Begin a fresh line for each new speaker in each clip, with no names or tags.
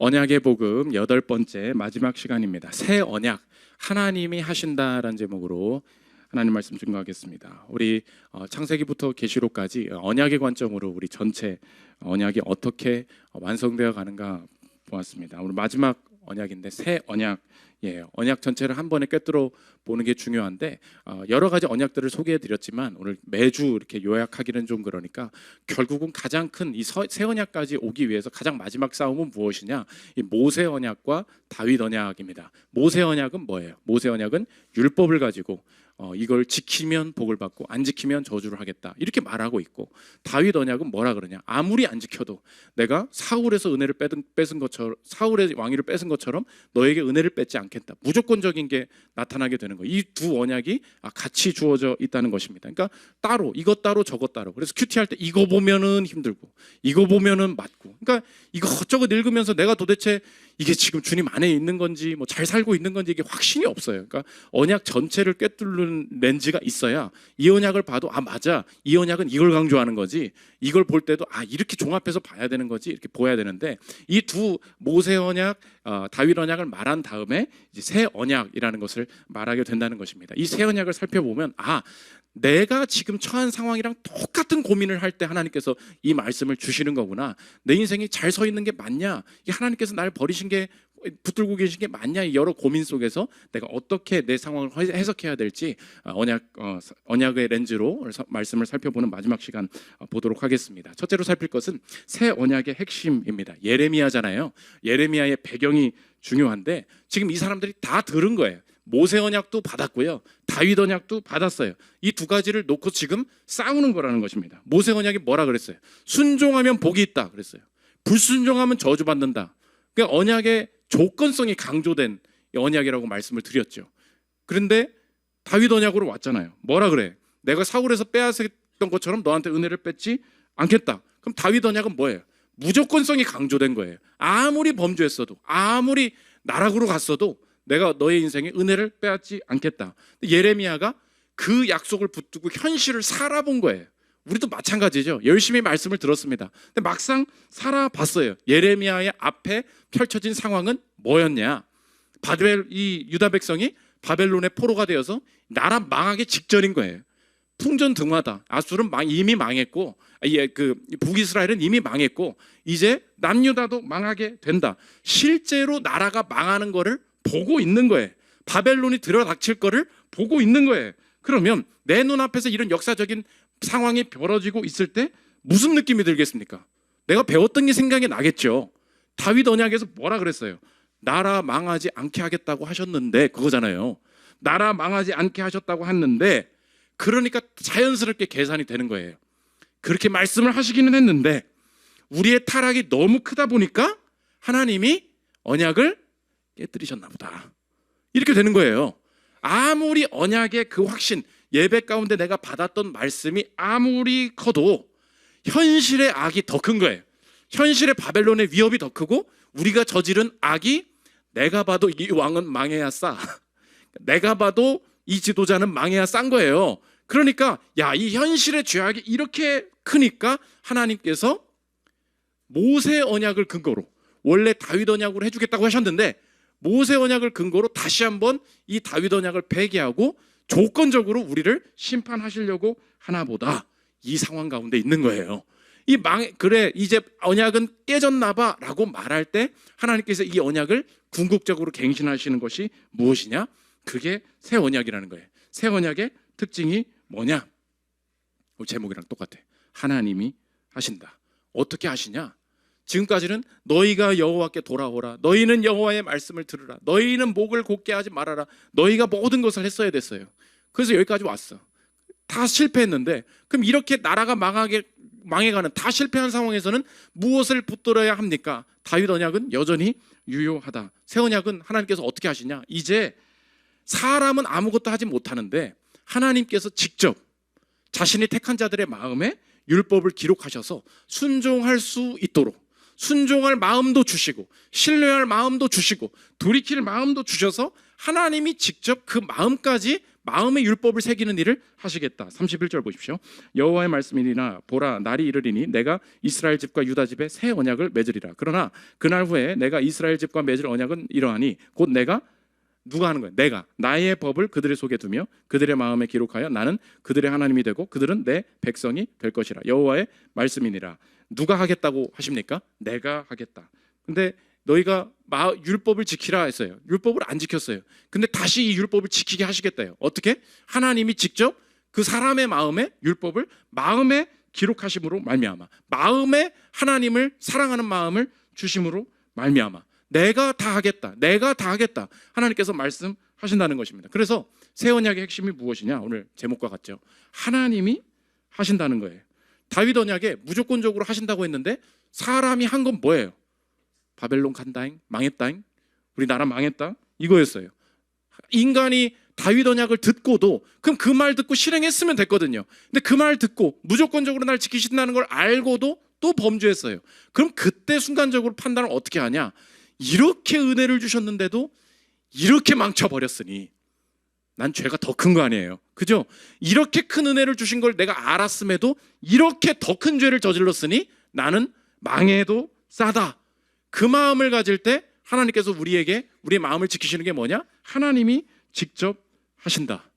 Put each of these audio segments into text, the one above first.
언약의 복음 8번째 마지막 시간입니다. 새 언약, 하나님이 하신다라는 제목으로 하나님 말씀 증거하겠습니다. 우리 창세기부터 계시록까지 언약의 관점으로 우리 전체 언약이 어떻게 완성되어 가는가 보았습니다. 오늘 마지막 언약인데 새 언약, 언약 전체를 한 번에 꿰뚫어 보는 게 중요한데 여러 가지 언약들을 소개해드렸지만 오늘 매주 이렇게 요약하기는 좀 그러니까 결국은 가장 큰 이 새 언약까지 오기 위해서 가장 마지막 싸움은 무엇이냐? 이 모세 언약과 다윗 언약입니다. 모세 언약은 뭐예요? 모세 언약은 율법을 가지고 이걸 지키면 복을 받고 안 지키면 저주를 하겠다 이렇게 말하고 있고, 다윗 언약은 뭐라 그러냐? 아무리 안 지켜도 내가 사울에서 은혜를 뺏은 것처럼, 사울의 왕위를 뺏은 것처럼 너에게 은혜를 뺏지 않겠다. 무조건적인 게 나타나게 되는 거예요. 이 두 언약이 같이 주어져 있다는 것입니다. 그러니까 따로, 이것 따로 저것 따로. 그래서 큐티할 때 이거 보면은 힘들고 이거 보면은 맞고, 그러니까 이것저것 읽으면서 내가 도대체 이게 지금 주님 안에 있는 건지 뭐 잘 살고 있는 건지 이게 확신이 없어요. 그러니까 언약 전체를 꿰뚫는 렌즈가 있어야 이 언약을 봐도 맞아, 이 언약은 이걸 강조하는 거지, 이걸 볼 때도 이렇게 종합해서 봐야 되는 거지, 이렇게 보여야 되는데, 이 두 모세 언약, 다윗 언약을 말한 다음에 이제 새 언약이라는 것을 말하게 된다는 것입니다. 이 새 언약을 살펴보면 내가 지금 처한 상황이랑 똑같은 고민을 할 때 하나님께서 이 말씀을 주시는 거구나. 내 인생이 잘 서 있는 게 맞냐? 이 하나님께서 나를 버리신 게, 붙들고 계신 게 맞냐? 이 여러 고민 속에서 내가 어떻게 내 상황을 해석해야 될지 언약의 렌즈로 말씀을 살펴보는 마지막 시간 보도록 하겠습니다. 첫째로 살필 것은 새 언약의 핵심입니다. 예레미야잖아요. 예레미야의 배경이 중요한데 지금 이 사람들이 다 들은 거예요. 모세 언약도 받았고요, 다윗 언약도 받았어요. 이 두 가지를 놓고 지금 싸우는 거라는 것입니다. 모세 언약이 뭐라 그랬어요? 순종하면 복이 있다 그랬어요. 불순종하면 저주받는다. 그러니까 언약의 조건성이 강조된 언약이라고 말씀을 드렸죠. 그런데 다윗 언약으로 왔잖아요. 뭐라 그래? 내가 사울에서 빼앗았던 것처럼 너한테 은혜를 뺏지 않겠다. 그럼 다윗 언약은 뭐예요? 무조건성이 강조된 거예요. 아무리 범죄했어도, 아무리 나락으로 갔어도 내가 너의 인생에 은혜를 빼앗지 않겠다. 예레미야가 그 약속을 붙들고 현실을 살아본 거예요. 우리도 마찬가지죠. 열심히 말씀을 들었습니다. 근데 막상 살아봤어요. 예레미야의 앞에 펼쳐진 상황은 뭐였냐? 이 유다 백성이 바벨론의 포로가 되어서 나라 망하기 직전인 거예요. 풍전등화다. 아술은 이미 망했고, 북이스라엘은 이미 망했고, 이제 남유다도 망하게 된다. 실제로 나라가 망하는 거를 보고 있는 거예요. 바벨론이 들어닥칠 거를 보고 있는 거예요. 그러면 내 눈앞에서 이런 역사적인 상황이 벌어지고 있을 때 무슨 느낌이 들겠습니까? 내가 배웠던 게 생각이 나겠죠. 다윗 언약에서 뭐라 그랬어요? 나라 망하지 않게 하겠다고 하셨는데, 그거잖아요. 나라 망하지 않게 하셨다고 했는데, 그러니까 자연스럽게 계산이 되는 거예요. 그렇게 말씀을 하시기는 했는데 우리의 타락이 너무 크다 보니까 하나님이 언약을 깨뜨리셨나 보다, 이렇게 되는 거예요. 아무리 언약의 그 확신, 예배 가운데 내가 받았던 말씀이 아무리 커도 현실의 악이 더 큰 거예요. 현실의 바벨론의 위협이 더 크고, 우리가 저지른 악이 내가 봐도 이 왕은 망해야 싸, 내가 봐도 이 지도자는 망해야 싼 거예요. 그러니까 이 현실의 죄악이 이렇게 크니까 하나님께서 모세 언약을 근거로, 원래 다윗 언약으로 해주겠다고 하셨는데 모세 언약을 근거로 다시 한번 이 다윗 언약을 폐기하고 조건적으로 우리를 심판하시려고 하나 보다, 이 상황 가운데 있는 거예요. 그래 이제 언약은 깨졌나 봐 라고 말할 때 하나님께서 이 언약을 궁극적으로 갱신하시는 것이 무엇이냐? 그게 새 언약이라는 거예요. 새 언약의 특징이 뭐냐? 제목이랑 똑같아. 하나님이 하신다. 어떻게 하시냐? 지금까지는 너희가 여호와께 돌아오라, 너희는 여호와의 말씀을 들으라, 너희는 목을 곧게 하지 말아라, 너희가 모든 것을 했어야 됐어요. 그래서 여기까지 왔어. 다 실패했는데, 그럼 이렇게 나라가 망해가는, 다 실패한 상황에서는 무엇을 붙들어야 합니까? 다윗 언약은 여전히 유효하다. 새 언약은 하나님께서 어떻게 하시냐? 이제 사람은 아무것도 하지 못하는데 하나님께서 직접 자신이 택한 자들의 마음에 율법을 기록하셔서 순종할 수 있도록, 순종할 마음도 주시고 신뢰할 마음도 주시고 돌이킬 마음도 주셔서 하나님이 직접 그 마음까지 마음의 율법을 새기는 일을 하시겠다. 31절 보십시오. 여호와의 말씀이니라 보라 날이 이르리니 내가 이스라엘 집과 유다 집에 새 언약을 맺으리라. 그러나 그날 후에 내가 이스라엘 집과 맺을 언약은 이러하니 곧 내가 누가 하는 거예요? 내가 나의 법을 그들의 속에 두며 그들의 마음에 기록하여 나는 그들의 하나님이 되고 그들은 내 백성이 될 것이라. 여호와의 말씀이니라. 누가 하겠다고 하십니까? 내가 하겠다. 근데 너희가 율법을 지키라 했어요. 율법을 안 지켰어요. 근데 다시 이 율법을 지키게 하시겠다요. 어떻게? 하나님이 직접 그 사람의 마음에 율법을 마음에 기록하심으로 말미암아, 마음에 하나님을 사랑하는 마음을 주심으로 말미암아 내가 다 하겠다. 내가 다 하겠다. 하나님께서 말씀하신다는 것입니다. 그래서 새 언약의 핵심이 무엇이냐? 오늘 제목과 같죠. 하나님이 하신다는 거예요. 다윗 언약에 무조건적으로 하신다고 했는데 사람이 한 건 뭐예요? 바벨론 간다잉, 망했다잉, 우리 나라 망했다, 이거였어요. 인간이 다윗 언약을 듣고도 그럼 그 말 듣고 실행했으면 됐거든요. 근데 그 말 듣고 무조건적으로 날 지키신다는 걸 알고도 또 범죄했어요. 그럼 그때 순간적으로 판단을 어떻게 하냐? 이렇게 은혜를 주셨는데도 이렇게 망쳐버렸으니 난 죄가 더 큰 거 아니에요. 그죠? 이렇게 큰 은혜를 주신 걸 내가 알았음에도 이렇게 더 큰 죄를 저질렀으니 나는 망해도 싸다. 그 마음을 가질 때 하나님께서 우리에게 우리의 마음을 지키시는 게 뭐냐? 하나님이 직접 하신다.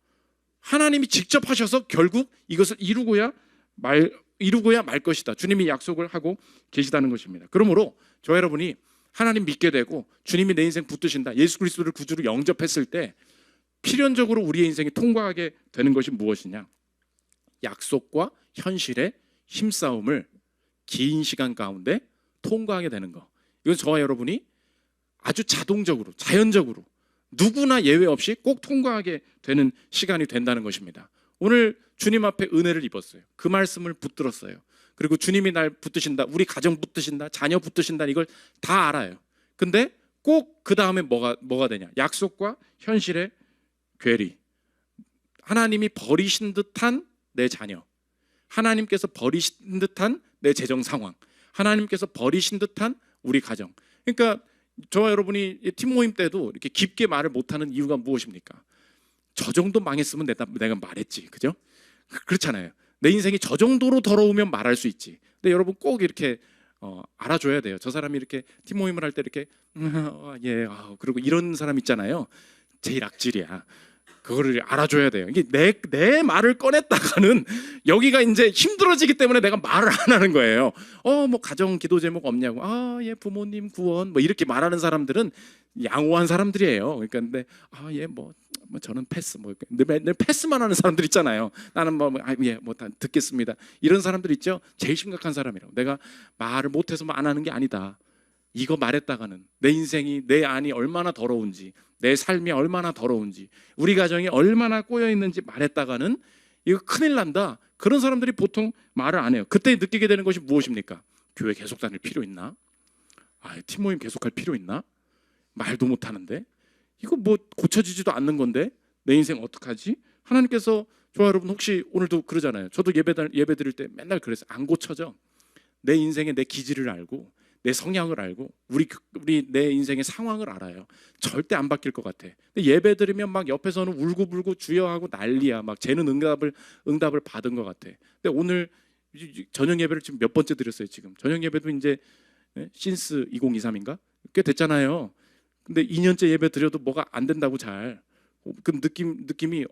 하나님이 직접 하셔서 결국 이것을 이루고야 말 것이다. 주님이 약속을 하고 계시다는 것입니다. 그러므로 저 여러분이 하나님 믿게 되고 주님이 내 인생 붙드신다, 예수 그리스도를 구주로 영접했을 때 필연적으로 우리의 인생이 통과하게 되는 것이 무엇이냐? 약속과 현실의 힘싸움을 긴 시간 가운데 통과하게 되는 거. 이건 저와 여러분이 아주 자동적으로, 자연적으로 누구나 예외 없이 꼭 통과하게 되는 시간이 된다는 것입니다. 오늘 주님 앞에 은혜를 입었어요. 그 말씀을 붙들었어요. 그리고 주님이 날 붙드신다, 우리 가정 붙드신다, 자녀 붙드신다, 이걸 다 알아요. 근데 꼭 그 다음에 뭐가 되냐? 약속과 현실의 괴리. 하나님이 버리신 듯한 내 자녀, 하나님께서 버리신 듯한 내 재정 상황, 하나님께서 버리신 듯한 우리 가정. 그러니까 저와 여러분이 팀 모임 때도 이렇게 깊게 말을 못하는 이유가 무엇입니까? 저 정도 망했으면 내가 말했지, 그죠? 그렇잖아요. 내 인생이 저 정도로 더러우면 말할 수 있지. 근데 여러분 꼭 이렇게 알아줘야 돼요. 저 사람이 이렇게 팀 모임을 할 때 이렇게 예, 그리고 이런 사람 있잖아요. 제일 악질이야. 그거를 알아줘야 돼요. 이게 내 말을 꺼냈다가는 여기가 이제 힘들어지기 때문에 내가 말을 안 하는 거예요. 뭐 가정 기도 제목 없냐고. 예, 부모님 구원 뭐 이렇게 말하는 사람들은 양호한 사람들이에요. 그러니까 근데 예, 뭐 저는 패스 맨날 패스만 하는 사람들 있잖아요. 나는 예, 다 듣겠습니다. 이런 사람들 있죠. 제일 심각한 사람이라고. 내가 말을 못해서 안 하는 게 아니다. 이거 말했다가는 내 인생이, 내 안이 얼마나 더러운지, 내 삶이 얼마나 더러운지, 우리 가정이 얼마나 꼬여 있는지 말했다가는 이거 큰일 난다. 그런 사람들이 보통 말을 안 해요. 그때 느끼게 되는 것이 무엇입니까? 교회 계속 다닐 필요 있나? 팀 모임 계속할 필요 있나? 말도 못 하는데 이거 뭐 고쳐지지도 않는 건데 내 인생 어떡하지? 하나님께서 저와 여러분 혹시 오늘도 그러잖아요. 저도 예배 드릴 때 맨날 그래서 안 고쳐져. 내 인생의 내 기질을 알고 내 성향을 알고 우리 내 인생의 상황을 알아요. 절대 안 바뀔 것 같아. 근데 예배 드리면 막 옆에서는 울고불고 주여하고 난리야. 막 쟤는 응답을 받은 것 같아. 근데 오늘 저녁 예배를 지금 몇 번째 드렸어요. 지금 저녁 예배도 이제 신스 2023인가 꽤 됐잖아요. 근데 2년째 예배 드려도 뭐가 안 된다고 잘. 그럼 느낌이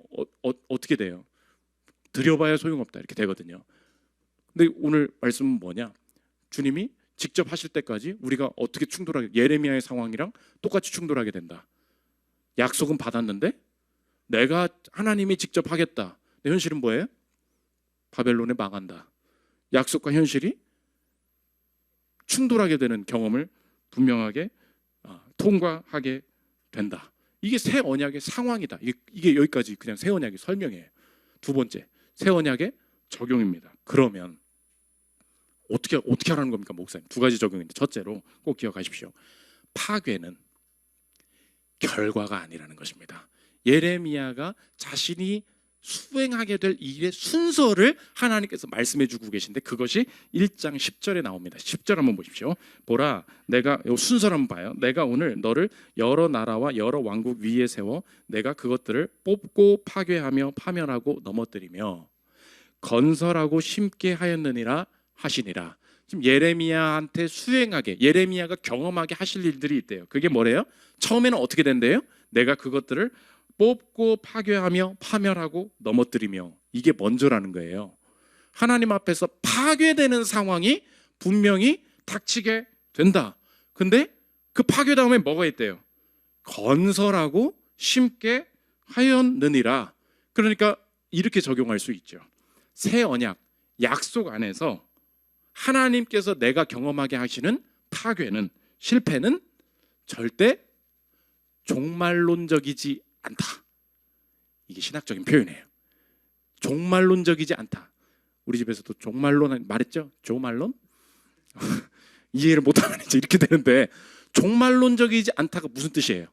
어떻게 돼요? 드려봐야 소용없다 이렇게 되거든요. 근데 오늘 말씀은 뭐냐? 주님이 직접 하실 때까지 우리가 어떻게 충돌하게, 예레미야의 상황이랑 똑같이 충돌하게 된다. 약속은 받았는데 내가 하나님이 직접 하겠다. 근데 현실은 뭐예요? 바벨론에 망한다. 약속과 현실이 충돌하게 되는 경험을 분명하게 통과하게 된다. 이게 새 언약의 상황이다. 이게 여기까지 그냥 새 언약의 설명이에요. 두 번째, 새 언약의 적용입니다. 그러면 어떻게 하라는 겁니까, 목사님? 두 가지 적용인데 첫째로 꼭 기억하십시오. 파괴는 결과가 아니라는 것입니다. 예레미야가 자신이 수행하게 될 일의 순서를 하나님께서 말씀해 주고 계신데 그것이 1장 10절에 나옵니다. 10절 한번 보십시오. 보라, 내가 요 순서를 한번 봐요. 내가 오늘 너를 여러 나라와 여러 왕국 위에 세워 내가 그것들을 뽑고 파괴하며 파멸하고 넘어뜨리며 건설하고 심게 하였느니라 하시니라. 지금 예레미야한테 수행하게, 예레미야가 경험하게 하실 일들이 있대요. 그게 뭐래요? 처음에는 어떻게 된대요? 내가 그것들을 뽑고 파괴하며 파멸하고 넘어뜨리며, 이게 먼저라는 거예요. 하나님 앞에서 파괴되는 상황이 분명히 닥치게 된다. 근데 그 파괴 다음에 뭐가 있대요? 건설하고 심게 하였느니라. 그러니까 이렇게 적용할 수 있죠. 새 언약, 약속 안에서 하나님께서 내가 경험하게 하시는 파괴는, 실패는 절대 종말론적이지 않다. 이게 신학적인 표현이에요. 종말론적이지 않다. 우리 집에서도 종말론 말했죠? 조말론? 이해를 못하면 이제 이렇게 되는데, 종말론적이지 않다가 무슨 뜻이에요?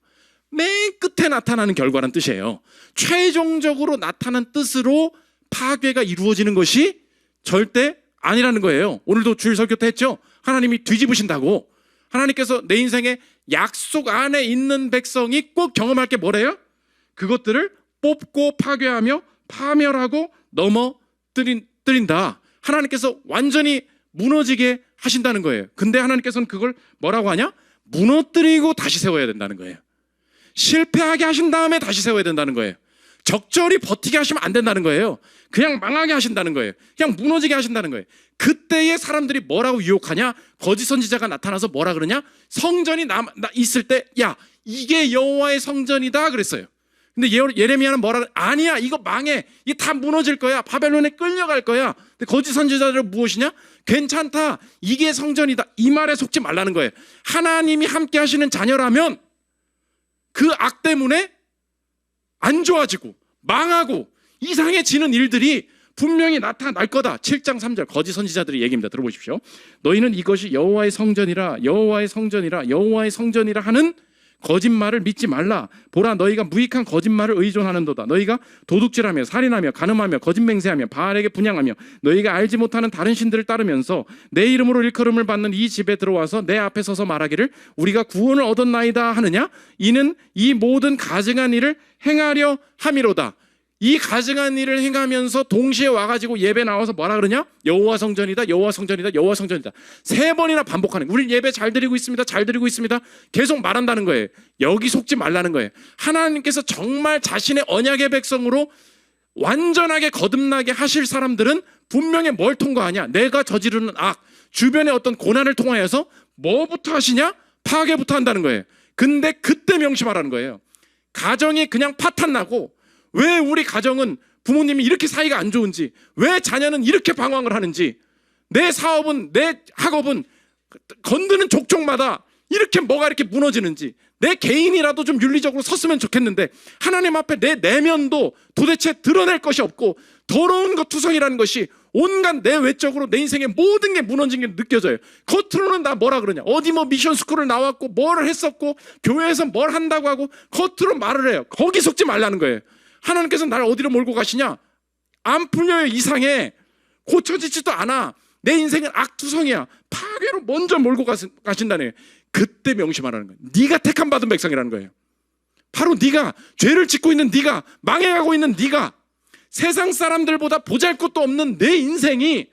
맨 끝에 나타나는 결과란 뜻이에요. 최종적으로 나타난 뜻으로 파괴가 이루어지는 것이 절대 아니라는 거예요. 오늘도 주일 설교 때 했죠? 하나님이 뒤집으신다고. 하나님께서 내 인생에 약속 안에 있는 백성이 꼭 경험할 게 뭐래요? 그것들을 뽑고 파괴하며 파멸하고 넘어뜨린다. 하나님께서 완전히 무너지게 하신다는 거예요. 근데 하나님께서는 그걸 뭐라고 하냐? 무너뜨리고 다시 세워야 된다는 거예요. 실패하게 하신 다음에 다시 세워야 된다는 거예요. 적절히 버티게 하시면 안 된다는 거예요. 그냥 망하게 하신다는 거예요. 그냥 무너지게 하신다는 거예요. 그때에 사람들이 뭐라고 유혹하냐? 거짓 선지자가 나타나서 뭐라 그러냐? 성전이 있을 때, 야, 이게 여호와의 성전이다 그랬어요. 근데 예레미야는 뭐라 그래? 아니야, 이거 망해. 이게 다 무너질 거야. 바벨론에 끌려갈 거야. 근데 거짓 선지자들은 무엇이냐? 괜찮다. 이게 성전이다. 이 말에 속지 말라는 거예요. 하나님이 함께 하시는 자녀라면 그 악 때문에 안 좋아지고 망하고 이상해지는 일들이 분명히 나타날 거다. 7장 3절 거짓 선지자들의 얘기입니다. 들어보십시오. 너희는 이것이 여호와의 성전이라 여호와의 성전이라 여호와의 성전이라 하는 거짓말을 믿지 말라. 보라, 너희가 무익한 거짓말을 의존하는도다. 너희가 도둑질하며 살인하며 간음하며 거짓 맹세하며 바알에게 분향하며 너희가 알지 못하는 다른 신들을 따르면서 내 이름으로 일컬음을 받는 이 집에 들어와서 내 앞에 서서 말하기를 우리가 구원을 얻었나이다 하느냐? 이는 이 모든 가증한 일을 행하려 함이로다. 이 가증한 일을 행하면서 동시에 와가지고 예배 나와서 뭐라 그러냐? 여호와 성전이다, 여호와 성전이다, 여호와 성전이다. 3번이나 반복하는. 우리 예배 잘 드리고 있습니다, 잘 드리고 있습니다. 계속 말한다는 거예요. 여기 속지 말라는 거예요. 하나님께서 정말 자신의 언약의 백성으로 완전하게 거듭나게 하실 사람들은 분명히 뭘 통과하냐? 내가 저지르는 악, 주변의 어떤 고난을 통하여서 뭐부터 하시냐? 파괴부터 한다는 거예요. 근데 그때 명심하라는 거예요. 가정이 그냥 파탄나고, 왜 우리 가정은 부모님이 이렇게 사이가 안 좋은지, 왜 자녀는 이렇게 방황을 하는지, 내 사업은, 내 학업은 건드는 족족마다 이렇게 뭐가 이렇게 무너지는지, 내 개인이라도 좀 윤리적으로 섰으면 좋겠는데 하나님 앞에 내 내면도 도대체 드러낼 것이 없고 더러운 것 투성이라는 것이 온갖 내 외적으로 내 인생의 모든 게 무너진 게 느껴져요. 겉으로는 나 뭐라 그러냐, 어디 뭐 미션 스쿨을 나왔고 뭘 했었고 교회에서 뭘 한다고 하고 겉으로 말을 해요. 거기 속지 말라는 거예요. 하나님께서 나를 어디로 몰고 가시냐? 안 풀려요. 이상해. 고쳐지지도 않아. 내 인생은 악투성이야. 파괴로 먼저 몰고 가신다네. 그때 명심하라는 거예요. 네가 택함 받은 백성이라는 거예요. 바로 네가, 죄를 짓고 있는 네가, 망해가고 있는 네가, 세상 사람들보다 보잘것도 없는 내 인생이,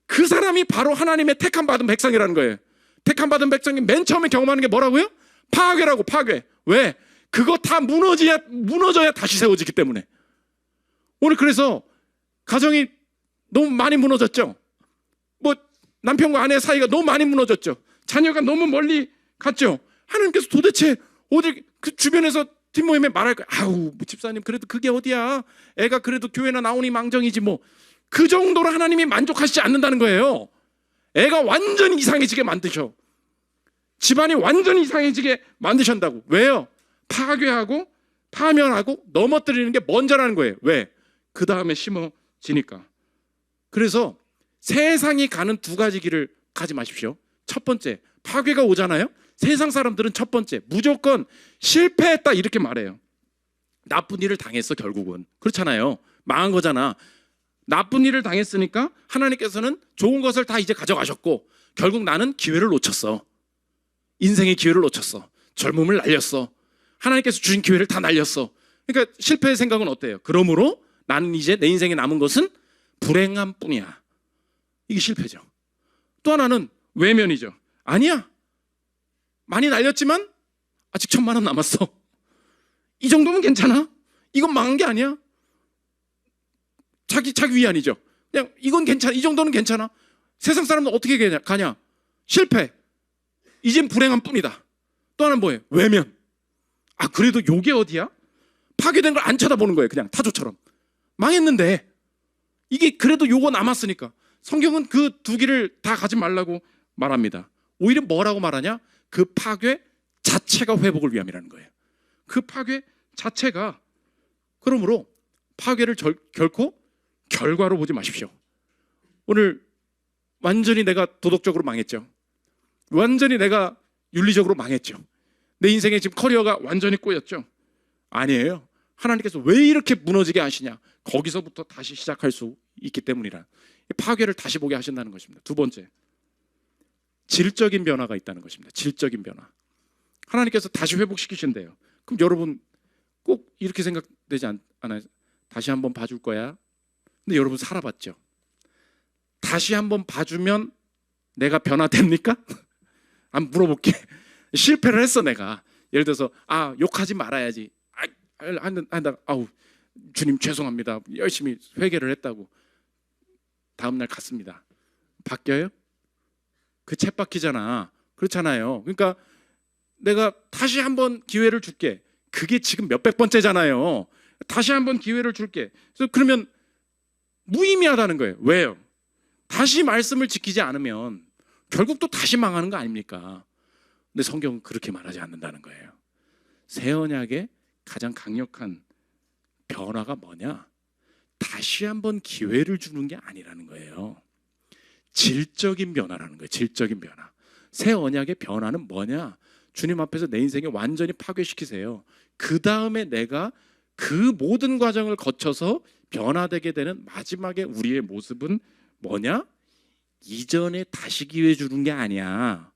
그 사람이 바로 하나님의 택함 받은 백성이라는 거예요. 택함 받은 백성이 맨 처음에 경험하는 게 뭐라고요? 파괴라고. 파괴. 왜? 그거 다 무너져야 다시 세워지기 때문에. 오늘 그래서 가정이 너무 많이 무너졌죠. 뭐 남편과 아내 사이가 너무 많이 무너졌죠. 자녀가 너무 멀리 갔죠. 하나님께서 도대체 어디 그 주변에서 팀 모임에 말할 거야. 아우, 집사님 그래도 그게 어디야. 애가 그래도 교회나 나오니 망정이지 뭐. 그 정도로 하나님이 만족하시지 않는다는 거예요. 애가 완전히 이상해지게 만드셔. 집안이 완전히 이상해지게 만드신다고. 왜요? 파괴하고 파멸하고 넘어뜨리는 게 먼저라는 거예요. 왜? 그 다음에 심어지니까. 그래서 세상이 가는 2가지 길을 가지 마십시오. 첫 번째, 파괴가 오잖아요. 세상 사람들은 첫 번째, 무조건 실패했다 이렇게 말해요. 나쁜 일을 당했어 결국은. 그렇잖아요. 망한 거잖아. 나쁜 일을 당했으니까 하나님께서는 좋은 것을 다 이제 가져가셨고 결국 나는 기회를 놓쳤어. 인생의 기회를 놓쳤어. 젊음을 날렸어. 하나님께서 주신 기회를 다 날렸어. 그러니까 실패의 생각은 어때요? 그러므로 나는 이제 내 인생에 남은 것은 불행함 뿐이야. 이게 실패죠. 또 하나는 외면이죠. 아니야. 많이 날렸지만 아직 1,000만 원 남았어. 이 정도면 괜찮아. 이건 망한 게 아니야. 자기 위안이죠. 그냥 이건 괜찮아. 이 정도는 괜찮아. 세상 사람은 어떻게 가냐? 실패. 이젠 불행한 뿐이다. 또 하나는 뭐예요? 외면. 아, 그래도 요게 어디야? 파괴된 걸 안 쳐다보는 거예요. 그냥 타조처럼. 망했는데 이게 그래도 요거 남았으니까. 성경은 그 두 길을 다 가지 말라고 말합니다. 오히려 뭐라고 말하냐? 그 파괴 자체가 회복을 위함이라는 거예요. 그 파괴 자체가. 그러므로 파괴를 결코 결과로 보지 마십시오. 오늘 완전히 내가 도덕적으로 망했죠. 완전히 내가 윤리적으로 망했죠. 내 인생에 지금 커리어가 완전히 꼬였죠. 아니에요. 하나님께서 왜 이렇게 무너지게 하시냐? 거기서부터 다시 시작할 수 있기 때문이라. 파괴를 다시 보게 하신다는 것입니다. 두 번째, 질적인 변화가 있다는 것입니다. 질적인 변화. 하나님께서 다시 회복시키신대요. 그럼 여러분 꼭 이렇게 생각되지 않아요? 다시 한번 봐줄 거야. 근데 여러분 살아봤죠? 다시 한번 봐주면 내가 변화됩니까? 한번 물어볼게. 실패를 했어 내가. 예를 들어서 욕하지 말아야지. 아우 주님 죄송합니다. 열심히 회개를 했다고. 다음 날 갔습니다. 바뀌어요? 그 쳇바퀴잖아. 그렇잖아요. 그러니까 내가 다시 한번 기회를 줄게. 그게 지금 몇백 번째잖아요. 다시 한번 기회를 줄게. 그래서 그러면 무의미하다는 거예요. 왜요? 다시 말씀을 지키지 않으면 결국 또 다시 망하는 거 아닙니까? 근데 성경은 그렇게 말하지 않는다는 거예요. 새 언약의 가장 강력한 변화가 뭐냐? 다시 한번 기회를 주는 게 아니라는 거예요. 질적인 변화라는 거예요. 질적인 변화. 새 언약의 변화는 뭐냐? 주님 앞에서 내 인생을 완전히 파괴시키세요. 그 다음에 내가 그 모든 과정을 거쳐서 변화되게 되는 마지막에 우리의 모습은 뭐냐? 이전에 다시 기회 주는 게 아니야.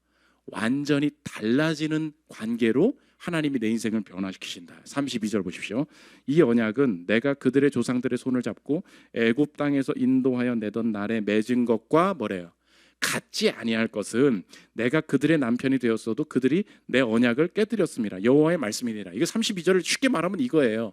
완전히 달라지는 관계로 하나님이 내 인생을 변화시키신다. 32절 보십시오. 이 언약은 내가 그들의 조상들의 손을 잡고 애굽 땅에서 인도하여 내던 날에 맺은 것과 뭐래요? 같지 아니할 것은 내가 그들의 남편이 되었어도 그들이 내 언약을 깨뜨렸습니다. 여호와의 말씀이니라. 이거 32절을 쉽게 말하면 이거예요.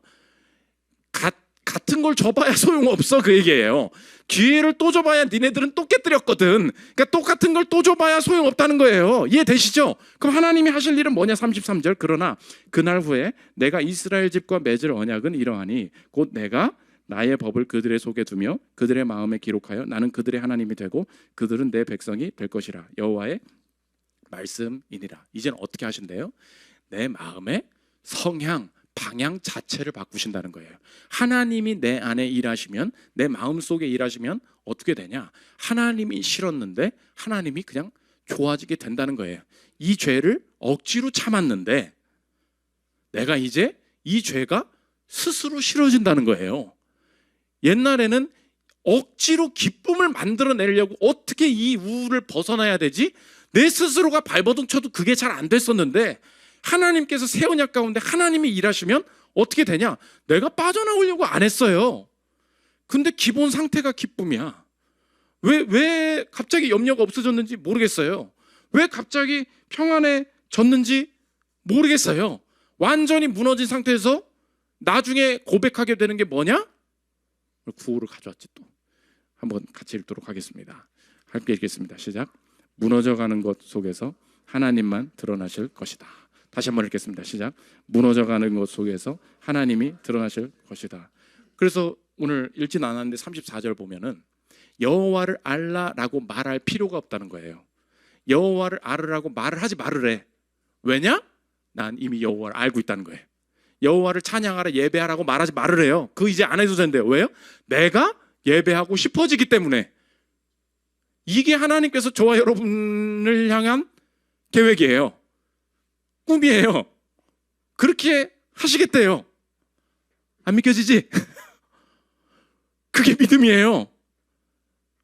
같은 걸 줘봐야 소용없어, 그 얘기예요. 기회를 또 줘봐야 니네들은 또 깨뜨렸거든. 그러니까 똑같은 걸 또 줘봐야 소용없다는 거예요. 이해되시죠? 그럼 하나님이 하실 일은 뭐냐? 33절. 그러나 그날 후에 내가 이스라엘 집과 맺을 언약은 이러하니 곧 내가 나의 법을 그들의 속에 두며 그들의 마음에 기록하여 나는 그들의 하나님이 되고 그들은 내 백성이 될 것이라. 여호와의 말씀이니라. 이제는 어떻게 하신대요? 내 마음의 성향, 방향 자체를 바꾸신다는 거예요. 하나님이 내 안에 일하시면, 내 마음속에 일하시면 어떻게 되냐? 하나님이 싫었는데 하나님이 그냥 좋아지게 된다는 거예요. 이 죄를 억지로 참았는데 내가 이제 이 죄가 스스로 싫어진다는 거예요. 옛날에는 억지로 기쁨을 만들어내려고 어떻게 이 우울을 벗어나야 되지? 내 스스로가 발버둥 쳐도 그게 잘 안 됐었는데 하나님께서 새 언약 가운데 하나님이 일하시면 어떻게 되냐? 내가 빠져나오려고 안 했어요. 근데 기본 상태가 기쁨이야. 왜 갑자기 염려가 없어졌는지 모르겠어요. 왜 갑자기 평안해졌는지 모르겠어요. 완전히 무너진 상태에서 나중에 고백하게 되는 게 뭐냐? 구호를 가져왔지 또. 한번 같이 읽도록 하겠습니다. 함께 읽겠습니다. 시작. 무너져가는 것 속에서 하나님만 드러나실 것이다. 다시 한번 읽겠습니다. 시작. 무너져가는 것 속에서 하나님이 드러나실 것이다. 그래서 오늘 읽진 않았는데 34절 보면은 여호와를 알라라고 말할 필요가 없다는 거예요. 여호와를 알으라고 말을 하지 말으래. 왜냐? 난 이미 여호와를 알고 있다는 거예요. 여호와를 찬양하라 예배하라고 말하지 말으래요. 그거 이제 안 해도 된대요. 왜요? 내가 예배하고 싶어지기 때문에. 이게 하나님께서 저와 여러분을 향한 계획이에요. 꿈이에요. 그렇게 하시겠대요. 안 믿겨지지? 그게 믿음이에요.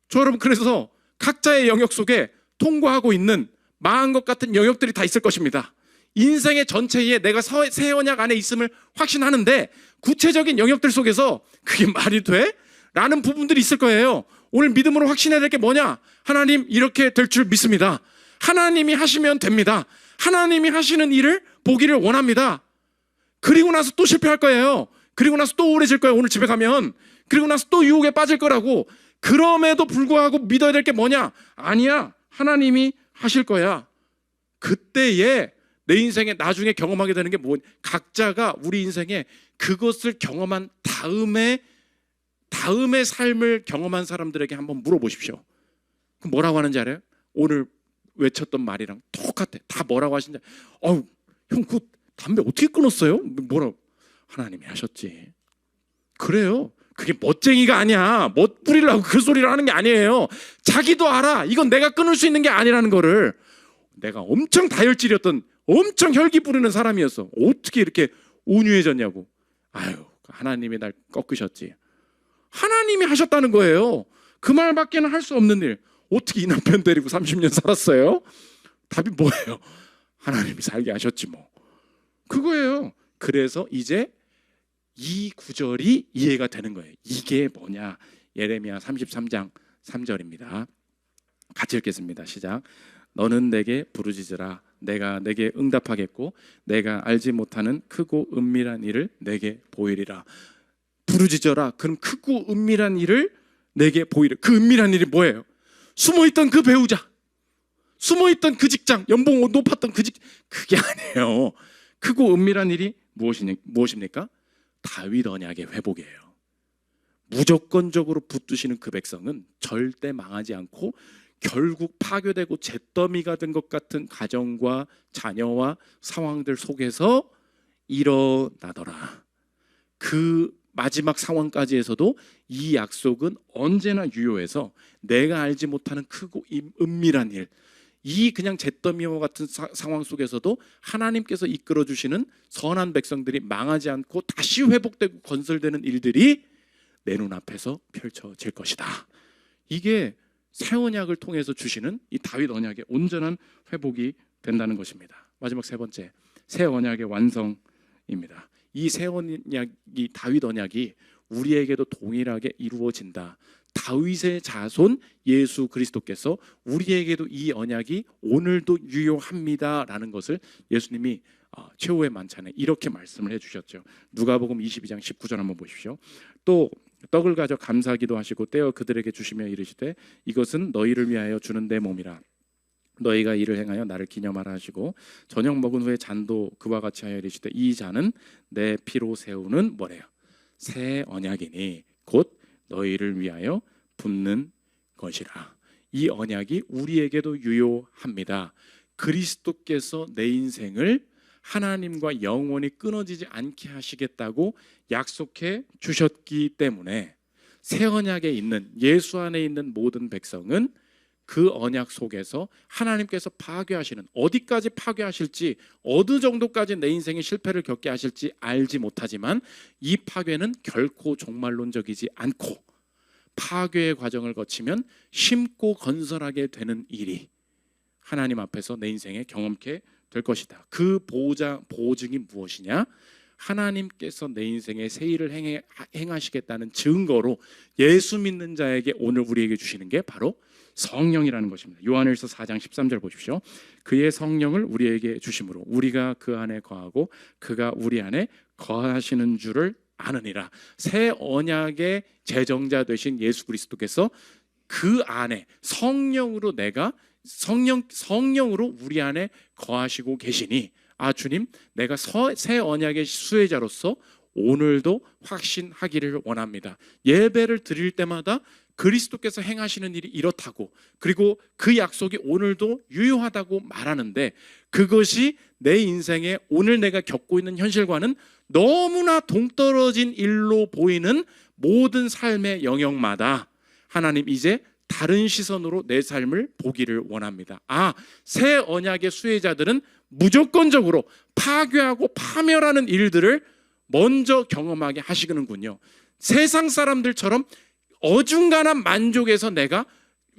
저 여러분, 그래서 각자의 영역 속에 통과하고 있는 망한 것 같은 영역들이 다 있을 것입니다. 인생의 전체에 내가 새 언약 안에 있음을 확신하는데 구체적인 영역들 속에서 그게 말이 돼? 라는 부분들이 있을 거예요. 오늘 믿음으로 확신해야 될 게 뭐냐? 하나님 이렇게 될 줄 믿습니다. 하나님이 하시면 됩니다. 하나님이 하시는 일을 보기를 원합니다. 그리고 나서 또 실패할 거예요. 그리고 나서 또 우울해질 거예요. 오늘 집에 가면. 그리고 나서 또 유혹에 빠질 거라고. 그럼에도 불구하고 믿어야 될 게 뭐냐? 아니야, 하나님이 하실 거야. 그때에 내 인생에 나중에 경험하게 되는 게 각자가 우리 인생에 그것을 경험한 다음에 다음의 삶을 경험한 사람들에게 한번 물어보십시오. 그럼 뭐라고 하는지 알아요? 오늘 외쳤던 말이랑 똑같아. 다 뭐라고 하시는지. 형, 그 담배 어떻게 끊었어요? 뭐라고? 하나님이 하셨지. 그래요. 그게 멋쟁이가 아니야. 멋부리려고 그 소리를 하는 게 아니에요. 자기도 알아. 이건 내가 끊을 수 있는 게 아니라는 거를. 내가 엄청 다혈질이었던, 엄청 혈기 부르는 사람이었어. 어떻게 이렇게 온유해졌냐고. 아유, 하나님이 날 꺾으셨지. 하나님이 하셨다는 거예요. 그 말밖에는 할 수 없는 일. 어떻게 이 남편 데리고 30년 살았어요? 답이 뭐예요? 하나님이 살게 하셨지 뭐. 그거예요. 그래서 이제 이 구절이 이해가 되는 거예요. 이게 뭐냐? 예레미야 33장 3절입니다. 같이 읽겠습니다. 시작. 너는 내게 부르짖으라. 내가 내게 응답하겠고 내가 알지 못하는 크고 은밀한 일을 내게 보이리라. 부르짖어라. 그럼 크고 은밀한 일을 내게 보이라. 그 은밀한 일이 뭐예요? 숨어있던 그 배우자, 숨어있던 그 직장, 연봉 높았던 그 직장. 그게 아니에요. 크고 은밀한 일이 무엇입니까? 다윗 언약의 회복이에요. 무조건적으로 붙드시는 그 백성은 절대 망하지 않고 결국 파괴되고 잿더미가 된 것 같은 가정과 자녀와 상황들 속에서 일어나더라. 그 마지막 상황까지에서도 이 약속은 언제나 유효해서 내가 알지 못하는 크고 은밀한 일, 이 그냥 잿더미와 같은 상황 속에서도 하나님께서 이끌어 주시는 선한 백성들이 망하지 않고 다시 회복되고 건설되는 일들이 내 눈앞에서 펼쳐질 것이다. 이게 새 언약을 통해서 주시는 이 다윗 언약의 온전한 회복이 된다는 것입니다. 마지막 세 번째, 새 언약의 완성입니다. 이 새 언약이, 다윗 언약이 우리에게도 동일하게 이루어진다. 다윗의 자손 예수 그리스도께서 우리에게도 이 언약이 오늘도 유효합니다라는 것을 예수님이 최후의 만찬에 이렇게 말씀을 해주셨죠. 누가복음 22장 19절 한번 보십시오. 또 떡을 가져 감사기도 하시고 떼어 그들에게 주시며 이르시되 이것은 너희를 위하여 주는 내 몸이라. 너희가 이를 행하여 나를 기념하라 하시고 저녁 먹은 후에 잔도 그와 같이 하여 이르시되 이 잔은 내 피로 세우는 뭐래요? 새 언약이니 곧 너희를 위하여 붓는 것이라. 이 언약이 우리에게도 유효합니다. 그리스도께서 내 인생을 하나님과 영원히 끊어지지 않게 하시겠다고 약속해 주셨기 때문에 새 언약에 있는, 예수 안에 있는 모든 백성은 그 언약 속에서 하나님께서 파괴하시는, 어디까지 파괴하실지, 어느 정도까지 내 인생에 실패를 겪게 하실지 알지 못하지만 이 파괴는 결코 종말론적이지 않고 파괴의 과정을 거치면 심고 건설하게 되는 일이 하나님 앞에서 내 인생에 경험케 될 것이다. 그 보증이 무엇이냐? 하나님께서 내 인생에 새 일을 행하시겠다는 증거로 예수 믿는 자에게 오늘 우리에게 주시는 게 바로 성령이라는 것입니다. 요한일서 4장 13절 보십시오. 그의 성령을 우리에게 주심으로 우리가 그 안에 거하고 그가 우리 안에 거하시는 줄을 아느니라. 새 언약의 제정자 되신 예수 그리스도께서 그 안에 성령으로 성령으로 우리 안에 거하시고 계시니, 아 주님, 내가 새 언약의 수혜자로서 오늘도 확신하기를 원합니다. 예배를 드릴 때마다 그리스도께서 행하시는 일이 이렇다고, 그리고 그 약속이 오늘도 유효하다고 말하는데 그것이 내 인생에 오늘 내가 겪고 있는 현실과는 너무나 동떨어진 일로 보이는 모든 삶의 영역마다 하나님 이제 다른 시선으로 내 삶을 보기를 원합니다. 새 언약의 수혜자들은 무조건적으로 파괴하고 파멸하는 일들을 먼저 경험하게 하시는군요. 세상 사람들처럼 어중간한 만족에서 내가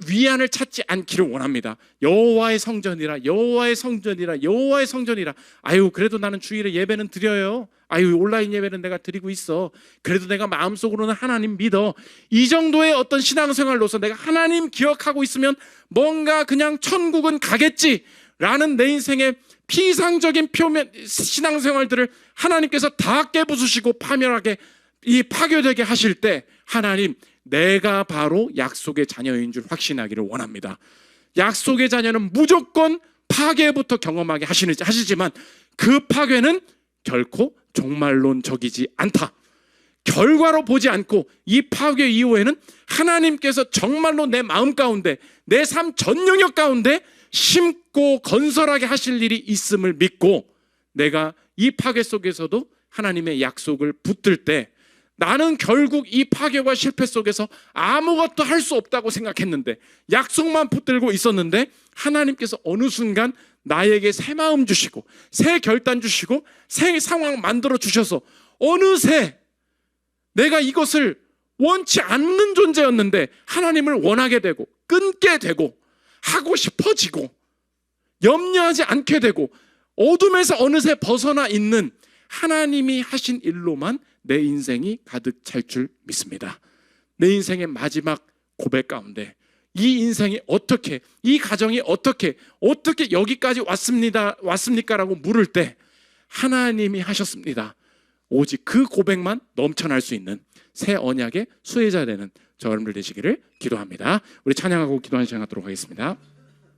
위안을 찾지 않기를 원합니다. 여호와의 성전이라, 여호와의 성전이라, 여호와의 성전이라. 아유, 그래도 나는 주일에 예배는 드려요. 아유, 온라인 예배는 내가 드리고 있어. 그래도 내가 마음속으로는 하나님 믿어. 이 정도의 어떤 신앙생활로서 내가 하나님 기억하고 있으면 뭔가 그냥 천국은 가겠지라는 내 인생의 피상적인 표면 신앙생활들을 하나님께서 다 깨부수시고 파멸하게, 이 파괴되게 하실 때 하나님, 내가 바로 약속의 자녀인 줄 확신하기를 원합니다. 약속의 자녀는 무조건 파괴부터 경험하게 하시지만 그 파괴는 결코 종말론적이지 않다. 결과로 보지 않고 이 파괴 이후에는 하나님께서 정말로 내 마음 가운데, 내 삶 전 영역 가운데 심고 건설하게 하실 일이 있음을 믿고, 내가 이 파괴 속에서도 하나님의 약속을 붙들 때 나는 결국 이 파괴와 실패 속에서 아무것도 할 수 없다고 생각했는데, 약속만 붙들고 있었는데 하나님께서 어느 순간 나에게 새 마음 주시고 새 결단 주시고 새 상황 만들어 주셔서 어느새 내가 이것을 원치 않는 존재였는데 하나님을 원하게 되고 끊게 되고 하고 싶어지고 염려하지 않게 되고 어둠에서 어느새 벗어나 있는 하나님이 하신 일로만 내 인생이 가득 찰 줄 믿습니다. 내 인생의 마지막 고백 가운데 이 인생이 어떻게, 이 가정이 어떻게 여기까지 왔습니까라고 물을 때 하나님이 하셨습니다. 오직 그 고백만 넘쳐날 수 있는 새 언약의 수혜자 되는 저 여러분들 되시기를 기도합니다. 우리 찬양하고 기도하는 시간 갖도록 하겠습니다.